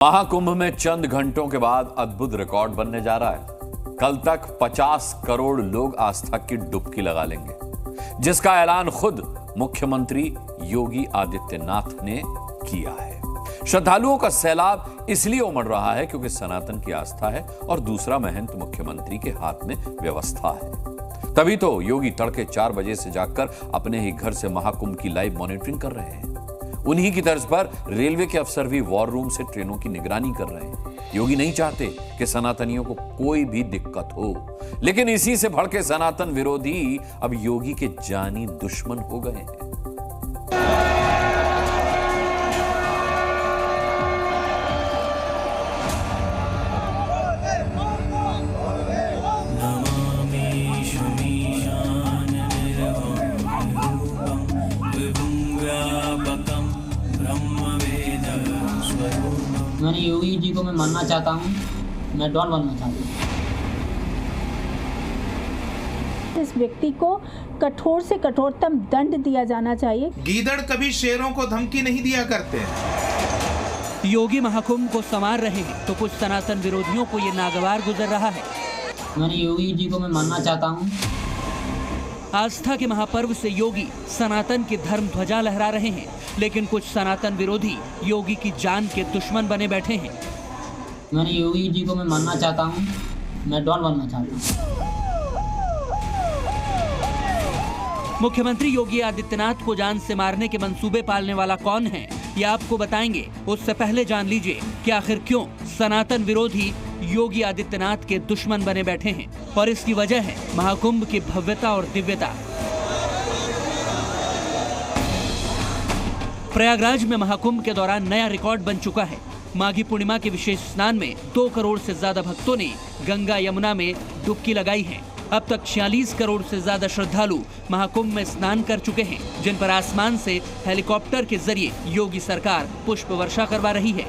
महाकुंभ में चंद घंटों के बाद अद्भुत रिकॉर्ड बनने जा रहा है। कल तक 50 करोड़ लोग आस्था की डुबकी लगा लेंगे, जिसका ऐलान खुद मुख्यमंत्री योगी आदित्यनाथ ने किया है। श्रद्धालुओं का सैलाब इसलिए उमड़ रहा है क्योंकि सनातन की आस्था है और दूसरा महंत मुख्यमंत्री के हाथ में व्यवस्था है। तभी तो योगी तड़के 4 बजे से जागकर अपने ही घर से महाकुंभ की लाइव मॉनिटरिंग कर रहे हैं। उन्हीं की तर्ज पर रेलवे के अफसर भी वॉर रूम से ट्रेनों की निगरानी कर रहे हैं। योगी नहीं चाहते कि सनातनियों को कोई भी दिक्कत हो, लेकिन इसी से भड़के सनातन विरोधी अब योगी के जानी दुश्मन हो गए हैं। मैंने योगी जी को मैं मानना चाहता हूँ, मैं डॉन बनना चाहता हूँ। इस व्यक्ति को कठोर से कठोरतम दंड दिया जाना चाहिए। गीदड़ कभी शेरों को धमकी नहीं दिया करते। योगी महाकुंभ को संवार रहे हैं तो कुछ सनातन विरोधियों को ये नागवार गुजर रहा है। मैंने योगी जी को मैं मानना चाहता हूँ। आस्था के महापर्व से योगी सनातन की धर्म ध्वजा लहरा रहे हैं, लेकिन कुछ सनातन विरोधी योगी की जान के दुश्मन बने बैठे हैं। मैंने योगी जी को मैं मानना चाहता हूँ, मैं डॉन बनना चाहता हूँ। मुख्यमंत्री योगी आदित्यनाथ को जान से मारने के मंसूबे पालने वाला कौन है, ये आपको बताएंगे। उससे पहले जान लीजिए कि आखिर क्यों सनातन विरोधी योगी आदित्यनाथ के दुश्मन बने बैठे हैं, और इसकी वजह है महाकुंभ की भव्यता और दिव्यता। प्रयागराज में महाकुंभ के दौरान नया रिकॉर्ड बन चुका है। माघी पूर्णिमा के विशेष स्नान में 2 करोड़ से ज्यादा भक्तों ने गंगा यमुना में डुबकी लगाई है। अब तक 46 करोड़ से ज्यादा श्रद्धालु महाकुंभ में स्नान कर चुके हैं, जिन पर आसमान से हेलीकॉप्टर के जरिए योगी सरकार पुष्प वर्षा करवा रही है।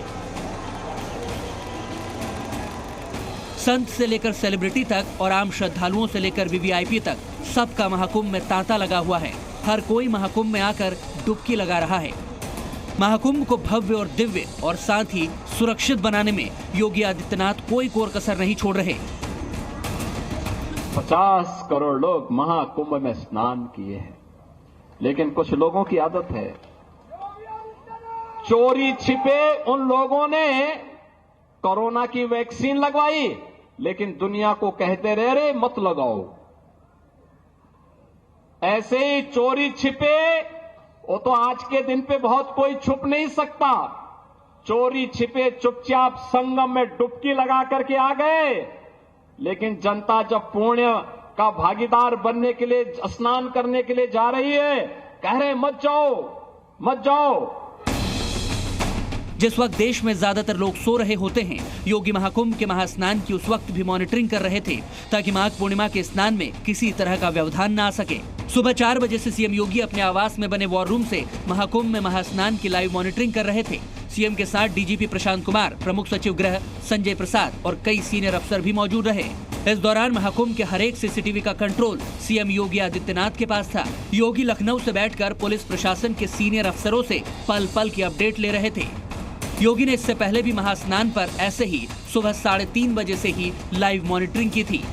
संत से लेकर सेलिब्रिटी तक और आम श्रद्धालुओं से लेकर वीवीआईपी तक सबका महाकुंभ में तांता लगा हुआ है। हर कोई महाकुंभ में आकर डुबकी लगा रहा है। महाकुंभ को भव्य और दिव्य और साथ ही सुरक्षित बनाने में योगी आदित्यनाथ कोई कोर कसर नहीं छोड़ रहे। 50 करोड़ लोग महाकुंभ में स्नान किए हैं, लेकिन कुछ लोगों की आदत है, चोरी छिपे उन लोगों ने कोरोना की वैक्सीन लगवाई, लेकिन दुनिया को कहते रहे रे मत लगाओ। ऐसे ही चोरी छिपे, वो तो आज के दिन पे बहुत कोई छुप नहीं सकता। चोरी छिपे चुपचाप संगम में डुबकी लगा करके आ गए, लेकिन जनता जब पुण्य का भागीदार बनने के लिए, स्नान करने के लिए जा रही है, कह रहे मत जाओ मत जाओ। जिस वक्त देश में ज्यादातर लोग सो रहे होते हैं, योगी महाकुंभ के महास्नान की उस वक्त भी मॉनिटरिंग कर रहे थे, ताकि माघ पूर्णिमा के स्नान में किसी तरह का व्यवधान न आ सके। सुबह 4 बजे से सीएम योगी अपने आवास में बने वॉर रूम से महाकुंभ में महास्नान की लाइव मॉनिटरिंग कर रहे थे। सीएम के साथ डीजीपी प्रशांत कुमार, प्रमुख सचिव गृह संजय प्रसाद और कई सीनियर अफसर भी मौजूद रहे। इस दौरान महाकुंभ के हर एक सीसीटीवी का कंट्रोल सीएम योगी आदित्यनाथ के पास था। योगी लखनऊ से बैठकर पुलिस प्रशासन के सीनियर अफसरों से पल पल की अपडेट ले रहे थे। योगी ने इससे पहले भी महास्नान पर ऐसे ही सुबह 3:30 बजे से ही लाइव मॉनिटरिंग की थी।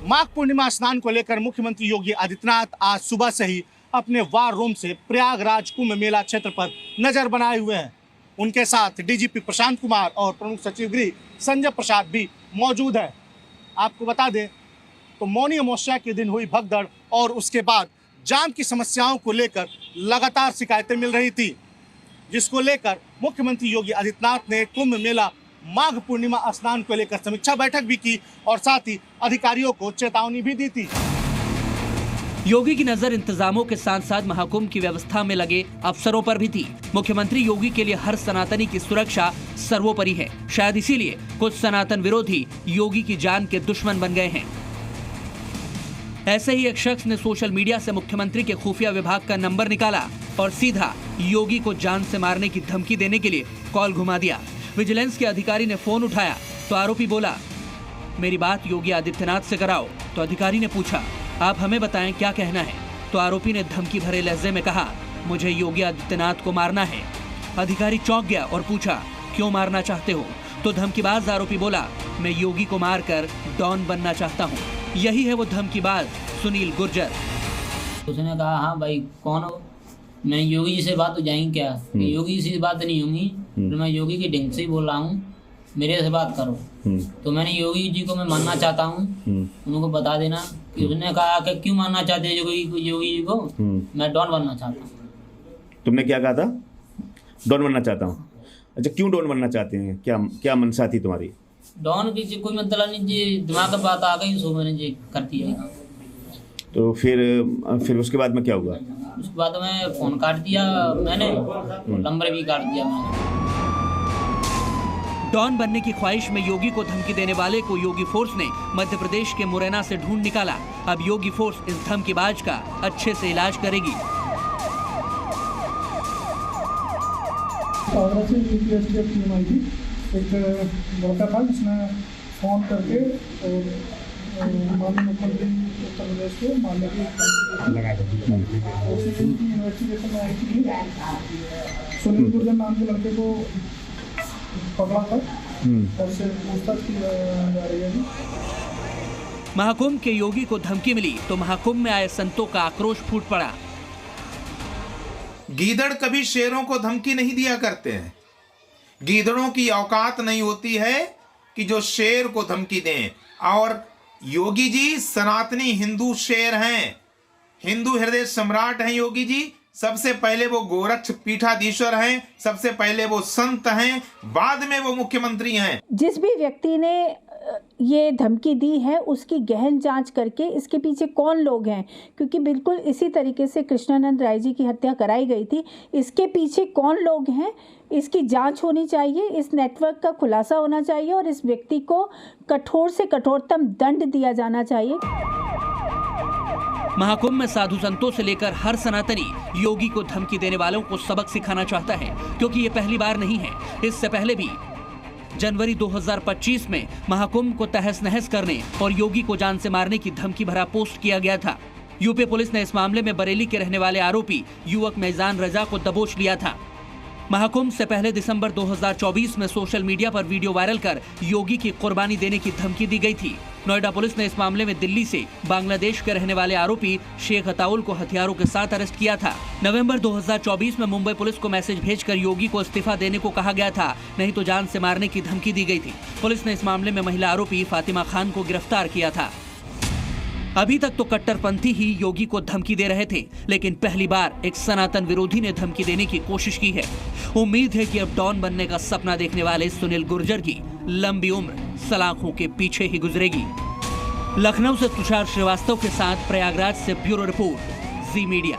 माघ पूर्णिमा स्नान को लेकर मुख्यमंत्री योगी आदित्यनाथ आज सुबह से ही अपने वार रूम से प्रयागराज कुंभ मेला क्षेत्र पर नजर बनाए हुए हैं। उनके साथ डीजीपी प्रशांत कुमार और प्रमुख सचिव गृह संजय प्रसाद भी मौजूद है। आपको बता दें तो मौनी अमावस्या के दिन हुई भगदड़ और उसके बाद जाम की समस्याओं को लेकर लगातार शिकायतें मिल रही थी, जिसको लेकर मुख्यमंत्री योगी आदित्यनाथ ने कुंभ मेला माघ पूर्णिमा स्नान को लेकर समीक्षा बैठक भी की और साथ ही अधिकारियों को चेतावनी भी दी थी। योगी की नजर इंतजामों के साथ साथ महाकुंभ की व्यवस्था में लगे अफसरों पर भी थी। मुख्यमंत्री योगी के लिए हर सनातनी की सुरक्षा सर्वोपरि है। शायद इसीलिए कुछ सनातन विरोधी योगी की जान के दुश्मन बन गए हैं। ऐसे ही एक शख्स ने सोशल मीडिया से मुख्यमंत्री के खुफिया विभाग का नंबर निकाला और सीधा योगी को जान से मारने की धमकी देने के लिए कॉल घुमा दिया। विजिलेंस के अधिकारी ने फोन उठाया तो आरोपी बोला, मेरी बात योगी आदित्यनाथ से कराओ। तो अधिकारी ने पूछा, आप हमें बताएं क्या कहना है। तो आरोपी ने धमकी भरे लहजे में कहा, मुझे योगी आदित्यनाथ को मारना है। अधिकारी चौंक गया और पूछा, क्यों मारना चाहते हो? तो धमकीबाज आरोपी बोला, मैं योगी को मारकर डॉन बनना चाहता हूँ। यही है वो धमकीबाज सुनील गुर्जर। उसने कहा, हाँ भाई कौन हो? मैं योगी जी से बात हो जाएंगी क्या? योगी जी से बात नहीं होंगी, तो मैं योगी के ढंग से ही बोल रहा हूँ, मेरे से बात करो। तो मैंने योगी जी को मैं मानना चाहता हूँ, उनको बता देना। कि उसने कहा कि क्यों मानना चाहते हैं योगी जी को? मैं डॉन बनना चाहता हूँ। तुमने क्या कहा था? डॉन बनना चाहता हूँ। अच्छा, क्यों डॉन बनना चाहते हैं? क्या मंशा थी तुम्हारी? डॉन की कोई मतलब नहीं जी, दिमाग में बात आ गई, सो मैंने जी कर दिया। तो फिर उसके बाद में क्या हुआ? उसके बाद मैं फोन काट दिया मैंने, नंबर भी काट दिया मैंने। डॉन बनने की ख्वाहिश में योगी को धमकी देने वाले को योगी फोर्स ने मध्य प्रदेश के मुरैना से ढूंढ निकाला। अब योगी फोर्स इस धमकीबाज का अच्छे से इलाज करेगी। आगरा से यूपीएसटीएफ टीम आई थी। एक लड़का था जिसने फोन करके और माननीय मुख्यमंत्री उत्तर प्रदेश को मारने की इन्वेस्टिगेशन में आई थी। सुनील गुर्जर नाम के लड़के को पकड़ा था और से पूछताछ की जा रही है। महाकुंभ के योगी को धमकी मिली तो महाकुंभ में आए संतों का आक्रोश फूट पड़ा। गीदड़ कभी शेरों को धमकी नहीं दिया करते हैं। गीदड़ों की औकात नहीं होती है कि जो शेर को धमकी दें। और योगी जी सनातनी हिंदू शेर हैं, हिंदू हृदय सम्राट हैं योगी जी। सबसे पहले वो गोरक्ष पीठाधीश्वर हैं, सबसे पहले वो संत हैं, बाद में वो मुख्यमंत्री हैं। जिस भी व्यक्ति ने ये धमकी दी है उसकी गहन जांच करके इसके पीछे कौन लोग हैं, क्योंकि बिल्कुल इसी तरीके से कृष्णानंद राय जी की हत्या कराई गई थी। इसके पीछे कौन लोग हैं इसकी जांच होनी चाहिए, इस नेटवर्क का खुलासा होना चाहिए और इस व्यक्ति को कठोर से कठोरतम दंड दिया जाना चाहिए। महाकुंभ में साधु संतों से लेकर हर सनातनी योगी को धमकी देने वालों को सबक सिखाना चाहता है, क्योंकि ये पहली बार नहीं है। इससे पहले भी जनवरी 2025 में महाकुंभ को तहस नहस करने और योगी को जान से मारने की धमकी भरा पोस्ट किया गया था। यूपी पुलिस ने इस मामले में बरेली के रहने वाले आरोपी युवक मैजान रजा को दबोच लिया था। महाकुंभ से पहले दिसंबर 2024 में सोशल मीडिया पर वीडियो वायरल कर योगी की कुर्बानी देने की धमकी दी गई थी। नोएडा पुलिस ने इस मामले में दिल्ली से बांग्लादेश के रहने वाले आरोपी शेख अताउल को हथियारों के साथ अरेस्ट किया था। नवंबर 2024 में मुंबई पुलिस को मैसेज भेजकर योगी को इस्तीफा देने को कहा गया था, नहीं तो जान से मारने की धमकी दी गई थी। पुलिस ने इस मामले में महिला आरोपी फातिमा खान को गिरफ्तार किया था। अभी तक तो कट्टरपंथी ही योगी को धमकी दे रहे थे, लेकिन पहली बार एक सनातन विरोधी ने धमकी देने की कोशिश की है। उम्मीद है कि अब डॉन बनने का सपना देखने वाले सुनील गुर्जर की लंबी उम्र सलाखों के पीछे ही गुजरेगी। लखनऊ से तुषार श्रीवास्तव के साथ प्रयागराज से ब्यूरो रिपोर्ट, जी मीडिया।